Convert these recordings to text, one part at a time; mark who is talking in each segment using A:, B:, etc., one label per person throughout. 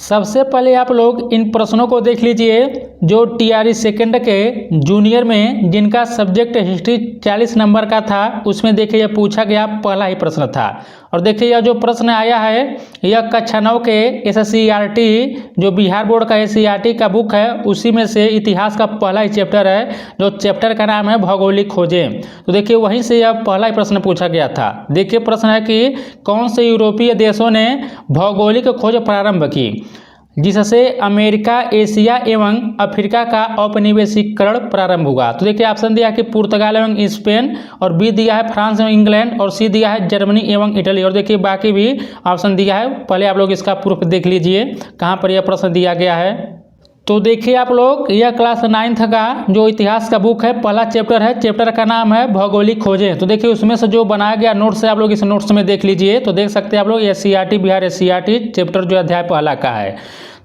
A: सबसे पहले आप लोग इन प्रश्नों को देख लीजिए जो टीआरई सेकंड के जूनियर में जिनका सब्जेक्ट हिस्ट्री 40 नंबर का था, उसमें देखिए यह पूछा गया पहला ही प्रश्न था। और देखिए यह जो प्रश्न आया है यह कक्षा 9 के एससीईआरटी जो बिहार बोर्ड का एससीईआरटी का बुक है उसी में से इतिहास का पहला ही चैप्टर है, जो चैप्टर का नाम है भौगोलिक खोजें। तो देखिए वहीं से यह पहला ही प्रश्न पूछा गया था। देखिए प्रश्न है कि कौन से यूरोपीय देशों ने भौगोलिक खोज प्रारंभ की जिससे अमेरिका, एशिया एवं अफ्रीका का औपनिवेशीकरण प्रारंभ हुआ। तो देखिए ऑप्शन दिया है कि पुर्तगाल एवं स्पेन, और बी दिया है फ्रांस एवं इंग्लैंड, और सी दिया है जर्मनी एवं इटली। और देखिए बाकी भी ऑप्शन दिया है, पहले आप लोग इसका प्रूफ देख लीजिए कहाँ पर यह प्रश्न दिया गया है। तो देखिए आप लोग यह क्लास 9th का जो इतिहास का बुक है पहला चैप्टर है, चैप्टर का नाम है भौगोलिक खोजें। तो देखिए उसमें से जो बनाया गया नोट्स है आप लोग इस नोट्स में देख लीजिए। तो देख सकते हैं आप लोग एससीईआरटी बिहार एससीईआरटी चैप्टर जो अध्याय पहला का है।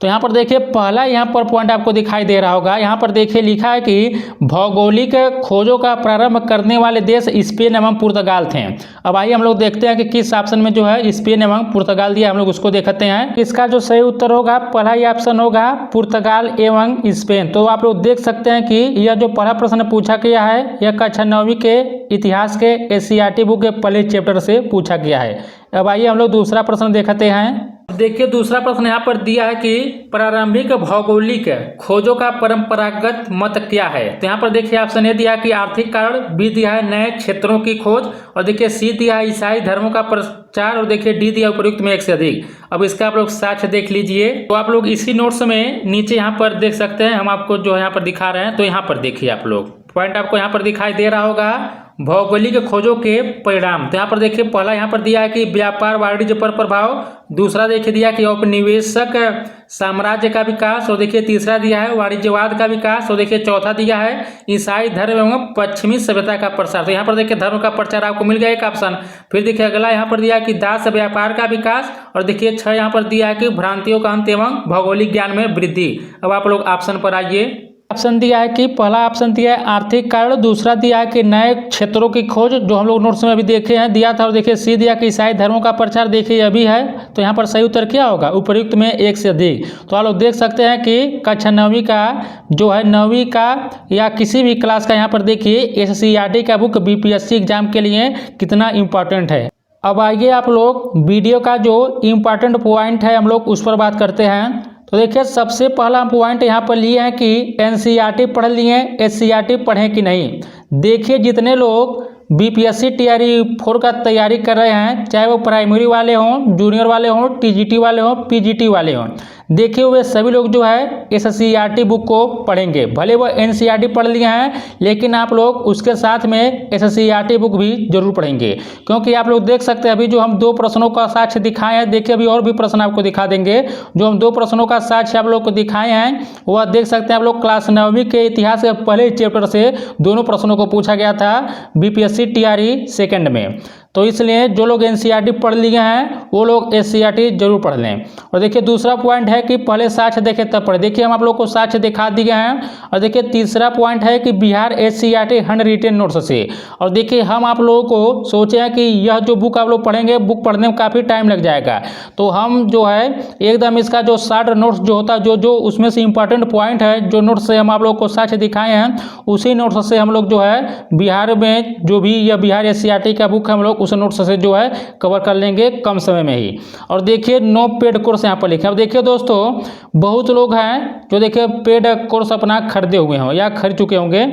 A: तो यहाँ पर देखिए पहला यहाँ पर पॉइंट आपको दिखाई दे रहा होगा, यहाँ पर देखिए लिखा है कि भौगोलिक खोजों का प्रारंभ करने वाले देश स्पेन एवं पुर्तगाल थे। अब आइए हम लोग देखते हैं कि किस ऑप्शन में जो है स्पेन एवं पुर्तगाल दिया, हम लोग उसको देखते हैं। इसका जो सही उत्तर होगा पहला ही ऑप्शन होगा पुर्तगाल एवं स्पेन। तो आप लोग देख सकते हैं कि यह जो पहला प्रश्न पूछा गया है यह कक्षा 9वीं के इतिहास के एससीईआरटी बुक के पहले चैप्टर से पूछा गया है। अब आइए हम लोग दूसरा प्रश्न देखते हैं। देखिए दूसरा प्रश्न यहाँ पर दिया है कि प्रारंभिक भौगोलिक खोजों का परंपरागत मत क्या है। तो यहाँ पर देखिए ऑप्शन ए दिया है कि आर्थिक कारण, बी दिया है नए क्षेत्रों की खोज, और देखिए सी दिया है ईसाई धर्मों का प्रचार, और देखिए डी दिया उपयुक्त में एक से अधिक। अब इसका आप लोग साक्ष्य देख लीजिए। तो आप लोग इसी नोट्स में नीचे यहाँ पर देख सकते हैं, हम आपको जो यहाँ पर दिखा रहे हैं। तो यहाँ पर देखिए आप लोग पॉइंट आपको यहाँ पर दिखाई दे रहा होगा भौगोलिक खोजों के परिणाम। तो यहाँ पर देखिए पहला यहाँ पर दिया है कि व्यापार वाणिज्य पर प्रभाव, दूसरा देखिए दिया कि औपनिवेशक साम्राज्य का विकास, और देखिए तीसरा दिया है वाणिज्यवाद का विकास, और देखिए चौथा दिया है ईसाई धर्म एवं पश्चिमी सभ्यता का प्रसार। तो यहाँ पर देखिए धर्म का प्रचार आपको मिल गया एक ऑप्शन। फिर देखिए अगला यहाँ पर दिया कि दास व्यापार का विकास, और देखिए 6 यहाँ पर दिया है कि भ्रांतियों का अंत एवं भौगोलिक ज्ञान में वृद्धि। अब आप लोग ऑप्शन पर आइए। ऑप्शन दिया है कि पहला ऑप्शन दिया है आर्थिक कारण, दूसरा दिया है कि नए क्षेत्रों की खोज जो हम लोग नोट्स में अभी देखे हैं दिया था, और देखिए सी दिया कि ईसाई धर्मों का प्रचार, देखिए अभी है। तो यहाँ पर सही उत्तर क्या होगा उपयुक्त में एक से अधिक। तो आप लोग देख सकते हैं कि कक्षा 9वीं का जो है 9वीं का या किसी भी क्लास का यहाँ पर देखिए एससीईआरटी का बुक बीपीएससी एग्जाम के लिए कितना इंपॉर्टेंट है। अब आइए आप लोग वीडियो का जो इम्पॉर्टेंट पॉइंट है हम लोग उस पर बात करते हैं। तो देखिए सबसे पहला पॉइंट यहाँ पर लिए है कि एनसीईआरटी पढ़ लिए, एससीईआरटी पढ़ें कि नहीं। देखिए जितने लोग बीपीएससी टीआरई 4 का तैयारी कर रहे हैं, चाहे वो प्राइमरी वाले हों, जूनियर वाले हों, टीजीटी वाले हों, पीजीटी वाले हों, देखिए वे सभी लोग जो है एससीईआरटी बुक को पढ़ेंगे। भले वो एनसीईआरटी पढ़ लिए हैं लेकिन आप लोग उसके साथ में एससीईआरटी बुक भी जरूर पढ़ेंगे, क्योंकि आप लोग देख सकते हैं अभी जो हम 2 प्रश्नों का साक्ष्य दिखाए हैं, देखिए अभी और भी प्रश्न आपको दिखा देंगे। जो हम 2 प्रश्नों का साक्ष्य आप लोग को दिखाए हैं वह देख सकते हैं आप लोग क्लास 9वीं के इतिहास के पहले चैप्टर से दोनों प्रश्नों को पूछा गया था बीपीएससी टीआरई सेकंड में। तो इसलिए जो लोग एनसीईआरटी पढ़ लिए हैं वो लोग एससीईआरटी जरूर पढ़ लें। और देखिए दूसरा पॉइंट है कि पहले साक्ष्य देखे तब पढ़े। देखिए हम आप लोग को साक्ष्य दिखा दिए हैं। और देखिए तीसरा पॉइंट है कि Bihar SCERT hand retain notes से। और देखिए हम आप लोगों को सोचे हैं कि यह जो बुक आप लोग पढ़ेंगे, बुक पढ़ने में काफ़ी टाइम लग जाएगा, तो हम जो है एकदम इसका जो शार्ट नोट्स जो होता है जो उसमें से इंपॉर्टेंट पॉइंट है जो नोट्स से हम आप लोग को साक्ष्य दिखाए हैं उसी नोट्स से हम लोग जो है बिहार में जो भी यह बिहार एससीईआरटी का बुक हम लोग उस नोट्स से जो है कवर कर लेंगे कम समय में ही। और देखिए नो पेड कोर्स यहाँ पर लिखे। अब देखिए दोस्तों बहुत लोग हैं जो देखिए पेड कोर्स अपना खरीदे हुए हों या खरीद चुके होंगे।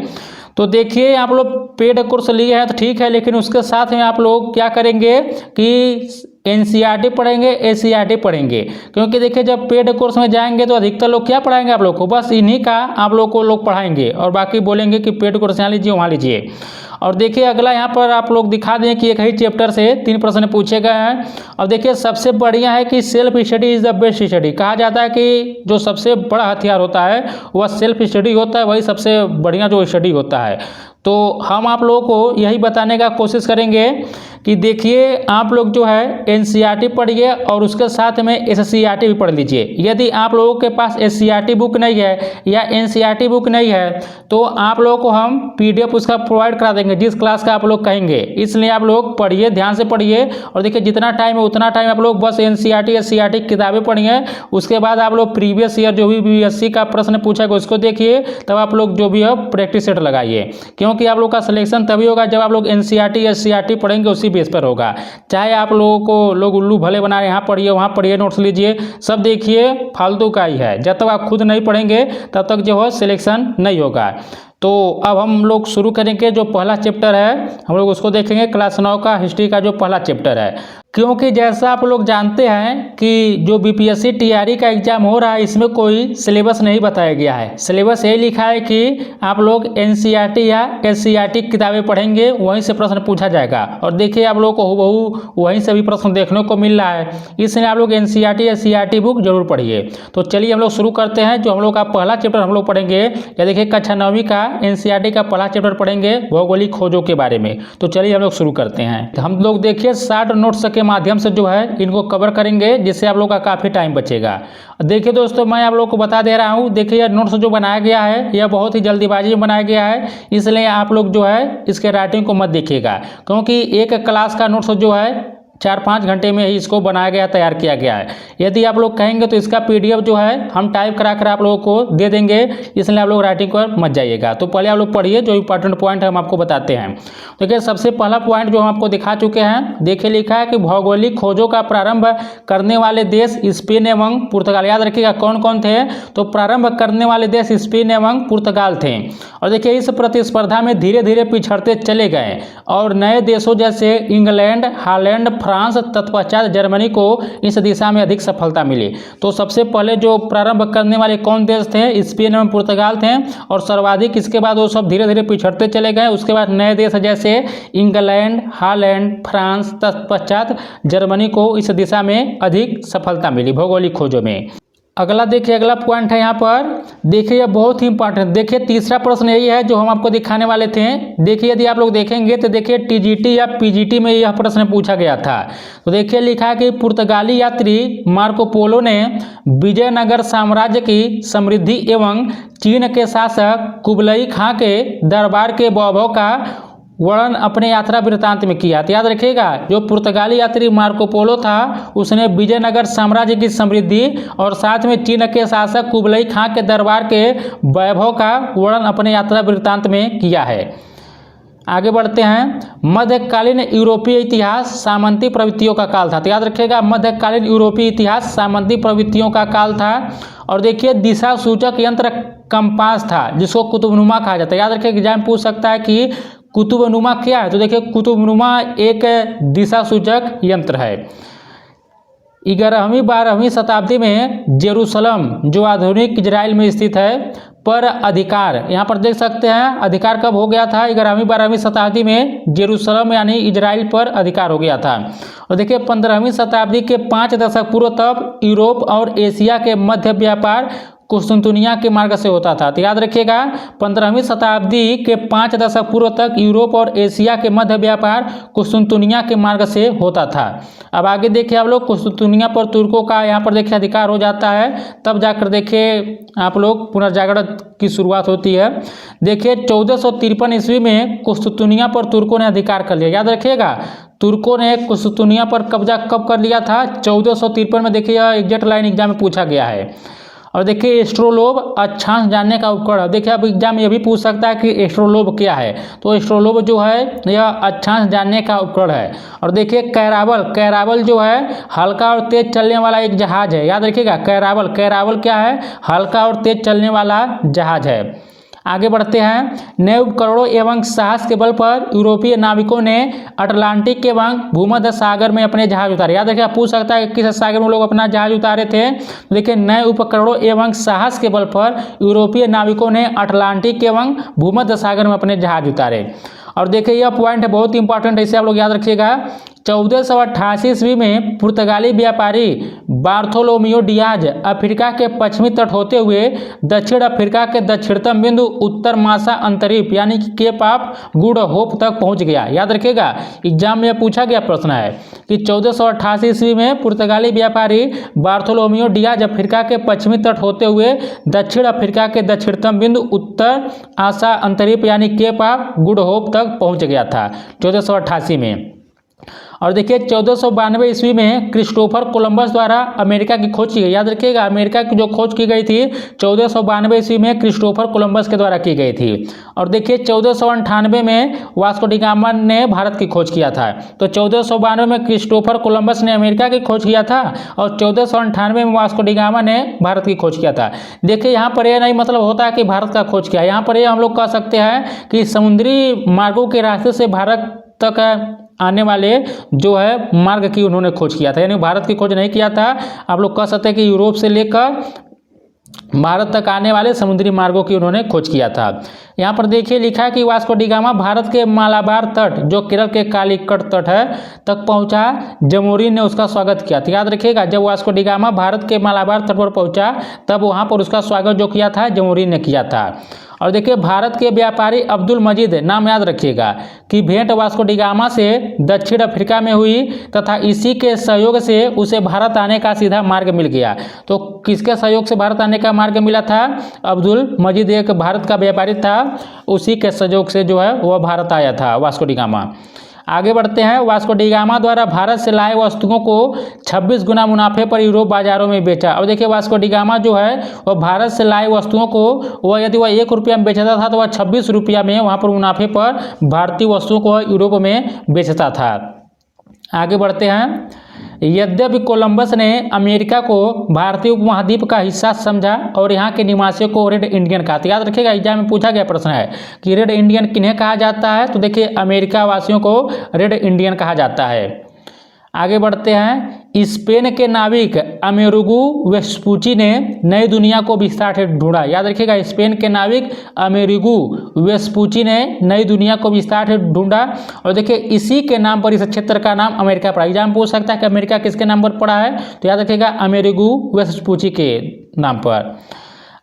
A: तो देखिए आप लोग पेड कोर्स लिए हैं तो ठीक है, लेकिन उसके साथ में आप लोग क्या करेंगे कि एनसीईआरटी पढ़ेंगे, एससीईआरटी पढ़ेंगे, क्योंकि देखिए जब पेड कोर्स में जाएंगे तो अधिकतर लोग क्या पढ़ाएंगे आप लोग को, बस इन्हीं का आप लोग को लोग पढ़ाएंगे और बाकी बोलेंगे कि पेड कोर्स यहाँ लीजिए वहाँ लीजिए। और देखिए अगला यहाँ पर आप लोग दिखा दें कि एक ही चैप्टर से 3 प्रश्न पूछे गए हैं। और देखिए सबसे बढ़िया है कि self study is the best study. कहा जाता है कि जो सबसे बड़ा हथियार होता है वह सेल्फ स्टडी होता है, वही सबसे बढ़िया जो स्टडी होता है। तो हम आप लोगों को यही बताने का कोशिश करेंगे कि देखिए आप लोग जो है एनसीईआरटी पढ़िए और उसके साथ में एससीईआरटी भी पढ़ लीजिए। यदि आप लोगों के पास एससीईआरटी बुक नहीं है या एनसीईआरटी बुक नहीं है तो आप लोगों को हम पीडीएफ उसका प्रोवाइड करा देंगे जिस क्लास का आप लोग कहेंगे। इसलिए आप लोग पढ़िए, ध्यान से पढ़िए और देखिए जितना टाइम है उतना टाइम आप लोग बस एनसीईआरटी एससीईआरटी किताबें पढ़िए। उसके बाद आप लोग प्रीवियस ईयर जो भी बीएससी का प्रश्न पूछा गया उसको देखिए, तब आप लोग जो भी है प्रैक्टिस सेट लगाइए, क्योंकि आप लोग का सिलेक्शन तभी होगा जब आप लोग एनसीईआरटी एससीईआरटी पढ़ेंगे, उसी बेस पर होगा। चाहे आप लोगों को लोग उल्लू भले बना रहे, यहाँ पढ़िए वहाँ पढ़िए नोट्स लीजिए, सब देखिए फालतू का ही है। जब तक आप खुद नहीं पढ़ेंगे तब तक जो है सिलेक्शन नहीं होगा। तो अब हम लोग शुरू करेंगे। जो पहला चैप्टर है हम लोग उसको देखेंगे, क्लास 9 का हिस्ट्री का जो पहला चैप्टर है। क्योंकि जैसा आप लोग जानते हैं कि जो बीपीएससी टीआरई का एग्जाम हो रहा है इसमें कोई सिलेबस नहीं बताया गया है। सिलेबस यही लिखा है कि आप लोग एनसीईआरटी या एससीईआरटी किताबें पढ़ेंगे, वहीं से प्रश्न पूछा जाएगा। और देखिए आप लोगों को हूबहू वहीं से भी प्रश्न देखने को मिल रहा है, इसलिए आप लोग एनसीईआरटी एससीईआरटी बुक जरूर पढ़िए। तो चलिए हम लोग शुरू करते हैं। जो हम लोग का पहला चैप्टर हम लोग पढ़ेंगे, या देखिए कक्षा 9वीं का एनसीईआरटी का पहला चैप्टर पढ़ेंगे भौगोलिक खोजों के बारे में। तो चलिए हम लोग शुरू करते हैं। हम लोग देखिए 60 नोट्स के माध्यम से जो है इनको कवर करेंगे, जिससे आप लोग का काफ़ी टाइम बचेगा। देखिए दोस्तों मैं आप लोग को बता दे रहा हूँ, देखिए यह नोट्स जो बनाया गया है यह बहुत ही जल्दीबाजी में बनाया गया है, इसलिए आप लोग जो है इसके राइटिंग को मत देखिएगा, क्योंकि एक क्लास का नोट्स जो है 4-5 घंटे में ही इसको बनाया गया, तैयार किया गया है। यदि आप लोग कहेंगे तो इसका पीडीएफ जो है हम टाइप करा कर आप लोगों को दे देंगे, इसलिए आप लोग राइटिंग पर मत जाइएगा। तो पहले आप लोग पढ़िए, जो इंपॉर्टेंट पॉइंट है हम आपको बताते हैं। देखिए सबसे पहला पॉइंट जो हम आपको दिखा चुके हैं, देखिए लिखा है कि भौगोलिक खोजों का प्रारंभ करने वाले देश स्पेन एवं पुर्तगाल। याद रखिएगा कौन कौन थे, तो प्रारंभ करने वाले देश स्पेन एवं पुर्तगाल थे। और देखिए इस प्रतिस्पर्धा में धीरे धीरे पिछड़ते चले गए और नए देशों जैसे इंग्लैंड, हॉलैंड, फ्रांस, तत्पश्चात जर्मनी को इस दिशा में अधिक सफलता मिली। तो सबसे पहले जो प्रारंभ करने वाले कौन देश थे, स्पेन एवं पुर्तगाल थे, और सर्वाधिक इसके बाद वो सब धीरे धीरे पिछड़ते चले गए। उसके बाद नए देश जैसे इंग्लैंड, हॉलैंड, फ्रांस, तत्पश्चात जर्मनी को इस दिशा में अधिक सफलता मिली भौगोलिक खोजों में। अगला देखिए, अगला पॉइंट है यहाँ पर, देखिए यह बहुत ही इंपॉर्टेंट। देखिए तीसरा प्रश्न यही है जो हम आपको दिखाने वाले थे। देखिए यदि आप लोग देखेंगे तो देखिए टीजीटी या पीजीटी में यह प्रश्न पूछा गया था। तो देखिए लिखा है कि पुर्तगाली यात्री मार्को पोलो ने विजयनगर साम्राज्य की समृद्धि एवं चीन के शासक कुबलई खां के दरबार के वैभव का वर्णन अपने यात्रा वृत्तांत में किया। तो याद रखिएगा जो पुर्तगाली यात्री मार्को पोलो था उसने विजयनगर साम्राज्य की समृद्धि और साथ में चीन के शासक कुबलई खां के दरबार के वैभव का वर्णन अपने यात्रा वृत्तांत में किया है। आगे बढ़ते हैं। मध्यकालीन यूरोपीय इतिहास सामंती प्रवृत्तियों का काल था। तो याद रखिएगा मध्यकालीन यूरोपीय इतिहास सामंती प्रवृत्तियों का काल था। और देखिए दिशा सूचक यंत्र कंपास था, जिसको कुतुबनुमा कहा जाता है। याद रखिए एग्जाम पूछ सकता है कि कुतुबनुमा क्या है, तो देखिए कुतुबनुमा एक दिशा सूचक यंत्र है। 11वीं-12वीं शताब्दी में जेरूसलम जो आधुनिक इजराइल में स्थित है पर अधिकार, यहाँ पर देख सकते हैं अधिकार कब हो गया था, 11वीं-12वीं शताब्दी में जेरूसलम यानी इजराइल पर अधिकार हो गया था। और देखिए 15वीं शताब्दी के 5 दशक पूर्व तक यूरोप और एशिया के मध्य व्यापार कुस्तुनतुनिया के मार्ग से होता था। तो याद रखिएगा 15वीं शताब्दी के 5 दशक पूर्व तक यूरोप और एशिया के मध्य व्यापार कुस्तुनतुनिया के मार्ग से होता था। अब आगे देखिए आप लोग कुस्तुनतुनिया पर तुर्कों का यहाँ पर देखिए अधिकार हो जाता है, तब जाकर देखिए आप लोग पुनर्जागरण की शुरुआत होती है। देखिए 1453 ईस्वी में कुस्तुनतुनिया पर तुर्कों ने अधिकार कर लिया। याद रखिएगा तुर्कों ने कुस्तुनतुनिया पर कब्जा कब कर लिया था, 1453 में। देखिए एग्जैक्ट लाइन एग्जाम में पूछा गया है। और देखिए एस्ट्रोलोब अक्षांश जानने का उपकरण। देखिए अब एग्जाम ये भी पूछ सकता है कि एस्ट्रोलोब क्या है, तो एस्ट्रोलोब जो है यह अक्षांश जानने का उपकरण है। और देखिए कैरावल जो है हल्का और तेज चलने वाला एक जहाज है। याद रखिएगा कैरावल क्या है, हल्का और तेज चलने वाला जहाज है। आगे बढ़ते हैं। नए उपकरणों एवं साहस के बल पर यूरोपीय नाविकों ने अटलांटिक एवं भूमध्य सागर में अपने जहाज उतारे। याद रखिए पूछ सकता है किस सागर में लोग अपना जहाज उतारे थे। देखिए नए उपकरणों एवं साहस के बल पर यूरोपीय नाविकों ने अटलांटिक एवं भूमध्य सागर में अपने जहाज उतारे। और देखिए यह पॉइंट है बहुत इंपॉर्टेंट है, इसे आप लोग याद रखिएगा 1488 ईस्वी में पुर्तगाली व्यापारी बार्थोलोमियो डियाज अफ्रीका के पश्चिमी तट होते हुए दक्षिण अफ्रीका के दक्षिणतम बिंदु उत्तर मासा अंतरीप यानी कि केप ऑफ गुड होप तक पहुंच गया। याद रखिएगा, एग्जाम में पूछा गया प्रश्न है कि 1488 ईस्वी में पुर्तगाली व्यापारी बार्थोलोमियो डियाज अफ्रीका के पश्चिमी तट होते हुए दक्षिण अफ्रीका के दक्षिणतम बिंदु उत्तर आसा अंतरीप यानी केप ऑफ गुड होप तक पहुंच गया था 1488 में। और देखिए 1492 ईस्वी में क्रिस्टोफर कोलंबस द्वारा अमेरिका की खोज की गई। याद रखिएगा, अमेरिका की जो खोज की गई थी 1492 ईस्वी में क्रिस्टोफर कोलंबस के द्वारा की गई थी। और देखिए 1498 में वास्को डी गामा ने भारत की खोज किया था। तो 1492 में क्रिस्टोफर कोलंबस ने अमेरिका की खोज किया था और 1498 में वास्को डी गामा ने भारत की खोज किया था। देखिए यहाँ पर यह नहीं मतलब होता है कि भारत का खोज किया, यहाँ पर यह हम लोग कह सकते हैं कि समुद्री मार्गों के रास्ते से भारत तक आने वाले जो है मार्ग की उन्होंने खोज किया था, यानी भारत की खोज नहीं किया था। आप लोग कह सकते हैं कि यूरोप से लेकर भारत तक आने वाले समुद्री मार्गों की उन्होंने खोज किया था। यहाँ पर देखिए लिखा है कि वास्को डी गामा भारत के मालाबार तट जो केरल के कालीकट तट है तक पहुँचा, जमोरिन ने उसका स्वागत किया था। याद रखिएगा, जब वास्को डी गामा भारत के मालाबार तट पर पहुँचा तब वहाँ पर उसका स्वागत जो किया था जमोरिन ने किया था। और देखिए भारत के व्यापारी अब्दुल मजीद, नाम याद रखिएगा, कि भेंट वास्को डी गामा से दक्षिण अफ्रीका में हुई तथा इसी के सहयोग से उसे भारत आने का सीधा मार्ग मिल गया। तो किसके सहयोग से भारत आने का मार्ग मिला था? अब्दुल मजीद एक भारत का व्यापारी था, उसी के सहयोग से जो है वह भारत आया था वास्को डी गामा। आगे बढ़ते हैं। वास्को डी गामा द्वारा भारत से लाए वस्तुओं को 26 गुना मुनाफे पर यूरोप बाजारों में बेचा। और देखिए वास्को डी गामा जो है वह भारत से लाए वस्तुओं को वह यदि वह 1 रुपया में बेचता था तो वह 26 रुपया में वहाँ पर मुनाफे पर भारतीय वस्तुओं को यूरोप में बेचता था। आगे बढ़ते हैं। यद्यपि कोलंबस ने अमेरिका को भारतीय उपमहाद्वीप का हिस्सा समझा और यहाँ के निवासियों को रेड इंडियन कहा। तो याद रखिएगा, एग्जाम में पूछा गया प्रश्न है कि रेड इंडियन किन्हें कहा जाता है? तो देखिए अमेरिका वासियों को रेड इंडियन कहा जाता है। आगे बढ़ते हैं। स्पेन के नाविक अमेरिगो वेस्पुची ने नई दुनिया को विस्तार से ढूंढा। याद रखिएगा, स्पेन के नाविक अमेरिगो वेस्पुची ने नई दुनिया को विस्तार से ढूंढा। और देखिए इसी के नाम पर इस क्षेत्र का नाम अमेरिका पड़ा। एग्जाम पूछ सकता है कि अमेरिका किसके नाम पर पड़ा है? तो याद रखिएगा अमेरिगो वेस्पुची के नाम पर।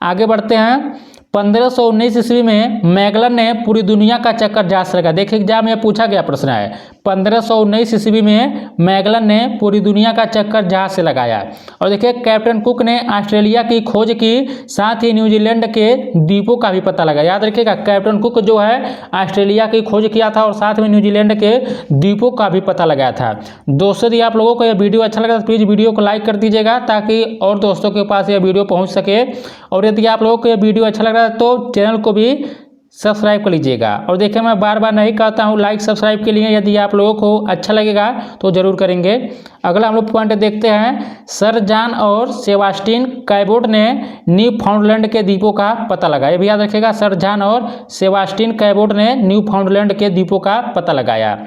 A: आगे बढ़ते हैं। 1519 ईस्वी में मैगलन ने पूरी दुनिया का चक्कर जहाज से लगा। देखिए एग्जाम में पूछा गया प्रश्न है। 1519 ईस्वी में मैगलन ने पूरी दुनिया का चक्कर जहाज से लगाया। और देखिए कैप्टन कुक ने ऑस्ट्रेलिया की खोज की, साथ ही न्यूजीलैंड के द्वीपों का भी पता लगा। याद रखिएगा, कैप्टन कुक जो है ऑस्ट्रेलिया की खोज किया था और साथ में न्यूजीलैंड के द्वीपों का भी पता लगाया था। दोस्तों यदि आप लोगों को यह वीडियो अच्छा लगा तो प्लीज़ वीडियो को लाइक कर दीजिएगा ताकि और दोस्तों के पास यह वीडियो पहुँच सके। और यदि आप लोगों को यह वीडियो अच्छा लग रहा है तो चैनल को भी सब्सक्राइब कर लीजिएगा। और देखिए मैं बार बार नहीं कहता हूँ लाइक सब्सक्राइब के लिए, यदि आप लोगों को अच्छा लगेगा तो ज़रूर करेंगे। अगला हम लोग पॉइंट देखते हैं। सर जॉन और सेबास्टिन कैबोट ने न्यू फाउंडलैंड के द्वीपों का पता लगाया। ये भी याद रखिएगा, सर जॉन और सेबास्टिन कैबोट ने न्यू फाउंडलैंड के द्वीपों का पता लगाया।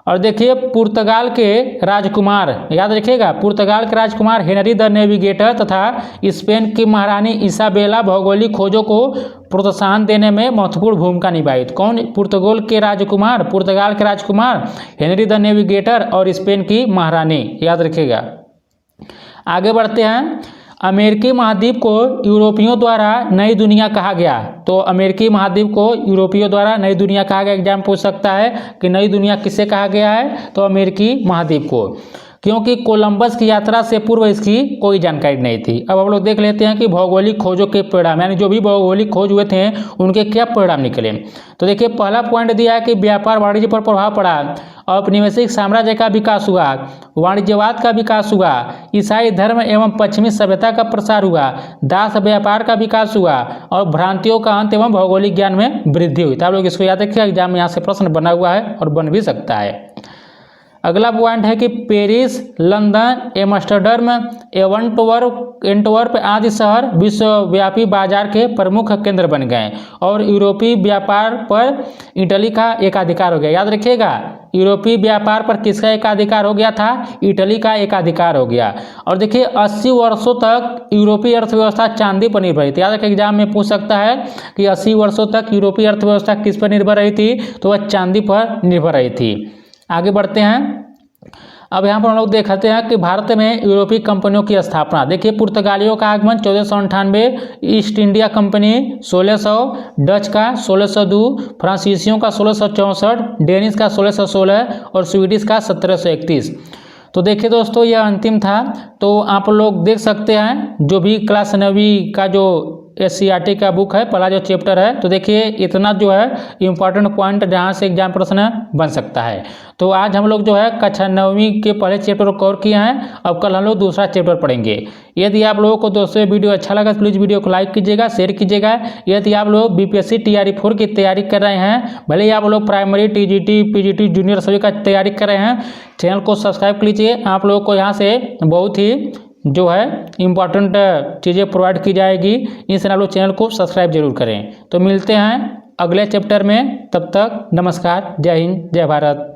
A: और देखिए पुर्तगाल के राजकुमार, याद रखिएगा, पुर्तगाल के राजकुमार हेनरी द नेविगेटर तथा स्पेन की महारानी इसाबेला भौगोलिक खोजों को प्रोत्साहन देने में महत्वपूर्ण भूमिका निभाई। कौन? पुर्तगाल के राजकुमार हेनरी द नेविगेटर और स्पेन की महारानी, याद रखिएगा। आगे बढ़ते हैं। अमेरिकी महाद्वीप को यूरोपियों द्वारा नई दुनिया कहा गया। तो अमेरिकी महाद्वीप को यूरोपियों द्वारा नई दुनिया कहा गया। एग्जाम पूछ सकता है कि नई दुनिया किसे कहा गया है? तो अमेरिकी महाद्वीप को, क्योंकि कोलंबस की यात्रा से पूर्व इसकी कोई जानकारी नहीं थी। अब हम लोग देख लेते हैं कि भौगोलिक खोजों के परिणाम, यानी जो भी भौगोलिक खोज हुए थे उनके क्या परिणाम निकले। तो देखिए पहला पॉइंट दिया है कि व्यापार वाणिज्य पर प्रभाव पड़ा, औपनिवेशिक साम्राज्य का विकास हुआ, वाणिज्यवाद का विकास हुआ, ईसाई धर्म एवं पश्चिमी सभ्यता का प्रसार हुआ, दास व्यापार का विकास हुआ और भ्रांतियों का अंत एवं भौगोलिक ज्ञान में वृद्धि हुई। तो आप लोग इसको याद रखिए, एग्जाम में यहाँ से प्रश्न बना हुआ है और बन भी सकता है। अगला पॉइंट है कि पेरिस, लंदन, एम्स्टर्डम एंटवर्प आदि शहर विश्वव्यापी बाजार के प्रमुख केंद्र बन गए और यूरोपीय व्यापार पर इटली का एकाधिकार हो गया। याद रखिएगा, यूरोपीय व्यापार पर किसका एकाधिकार हो गया था? इटली का एकाधिकार हो गया। और देखिए 80 वर्षों तक यूरोपीय अर्थव्यवस्था चांदी पर निर्भर रही थी। याद रखिए, एग्जाम में पूछ सकता है कि 80 वर्षों तक यूरोपीय अर्थव्यवस्था किस पर निर्भर रही थी? तो वह चांदी पर निर्भर रही थी। आगे बढ़ते हैं। अब यहाँ पर हम लोग देखते हैं कि भारत में यूरोपीय कंपनियों की स्थापना। देखिए, पुर्तगालियों का आगमन 1498, ईस्ट इंडिया कंपनी 1600, डच का 1602, फ्रांसीसियों का 1664, डेनिश का 1616 और स्वीडिश का 1731। तो देखिए दोस्तों, यह अंतिम था। तो आप लोग देख सकते हैं जो भी क्लास 9वीं का जो SCERT का बुक है, पहला जो चैप्टर है, तो देखिए इतना जो है इम्पॉर्टेंट पॉइंट जहाँ से एग्जाम प्रश्न बन सकता है। तो आज हम लोग जो है कक्षा 9वीं के पहले चैप्टर को कवर किए हैं। अब कल हम लोग दूसरा चैप्टर पढ़ेंगे। यदि आप लोगों को दोस्तों वीडियो अच्छा लगा तो प्लीज़ वीडियो को लाइक कीजिएगा, शेयर कीजिएगा। यदि आप लोग BPSC TRE 4 की तैयारी कर रहे हैं, भले ही आप लोग प्राइमरी, TGT, PGT, जूनियर सभी का तैयारी कर रहे हैं, चैनल को सब्सक्राइब कर लीजिए। आप लोगों को यहाँ से बहुत ही जो है इम्पॉर्टेंट चीज़ें प्रोवाइड की जाएगी, इससे आप लोग चैनल को सब्सक्राइब जरूर करें। तो मिलते हैं अगले चैप्टर में, तब तक नमस्कार, जय हिंद, जय भारत।